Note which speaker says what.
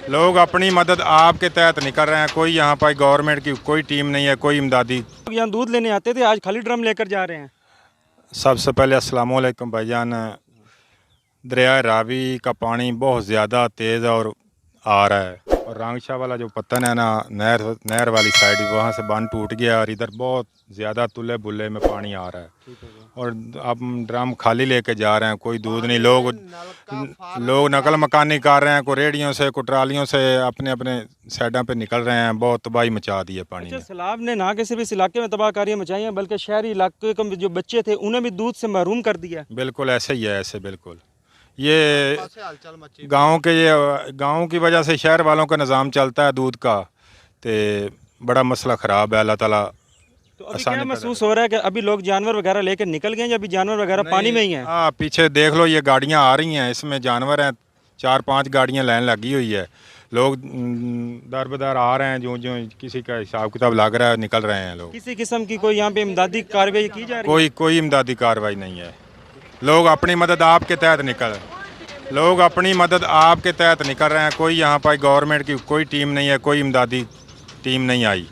Speaker 1: लोग अपनी मदद आप के तहत निकल रहे हैं, कोई यहाँ पर गवर्नमेंट की कोई टीम नहीं है, कोई इमदादी।
Speaker 2: लोग यहाँ दूध लेने आते थे, आज खाली ड्रम लेकर जा रहे हैं।
Speaker 1: सबसे पहले अस्सलाम वालेकुम भाईजान। दरिया रावी का पानी बहुत ज़्यादा तेज़ और आ रहा है, और रांगशाह वाला जो पत्तन है ना, नहर वाली साइड, वहाँ से बांध टूट गया और इधर बहुत ज़्यादा तुल्ले बुल्ले में पानी आ रहा है। और अब ड्रम खाली लेके जा रहे हैं, कोई दूध नहीं। लोग नकल मकानी कर रहे हैं, कोई रेडियों से, कोई ट्रालियों से अपने अपने साइडों पे निकल रहे हैं। बहुत तबाही मचा दी है पानी
Speaker 2: अच्छा,
Speaker 1: ने।
Speaker 2: सैलाब ने ना कि सिर्फ इस इलाके में तबाहकारियाँ मचाई हैं, बल्कि शहरी इलाके के जो बच्चे थे उन्हें भी दूध से महरूम कर दिया।
Speaker 1: बिल्कुल ऐसे ही है, ऐसे बिल्कुल। ये गाँव की वजह से शहर वालों का निज़ाम चलता है दूध का, तो बड़ा मसला ख़राब है। अल्लाह ताला
Speaker 2: तो अभी क्या महसूस हो रहा है कि अभी लोग जानवर वगैरह लेकर निकल गए हैं या अभी जानवर वगैरह पानी में ही हैं?
Speaker 1: हाँ, पीछे देख लो, ये गाड़ियाँ आ रही हैं, इसमें जानवर हैं। 4-5 गाड़ियाँ लाइन लगी हुई है। लोग दर बदर आ रहे हैं, जो जो किसी का हिसाब किताब लग रहा है, निकल रहे हैं लोग।
Speaker 2: किसी किस्म की कोई यहाँ पे इमदादी कार्रवाई की जा रही है?
Speaker 1: कोई इमदादी कार्रवाई नहीं है। लोग अपनी मदद आपके तहत निकल रहे हैं, कोई यहाँ पर गवर्नमेंट की कोई टीम नहीं है, कोई इमदादी टीम नहीं आई।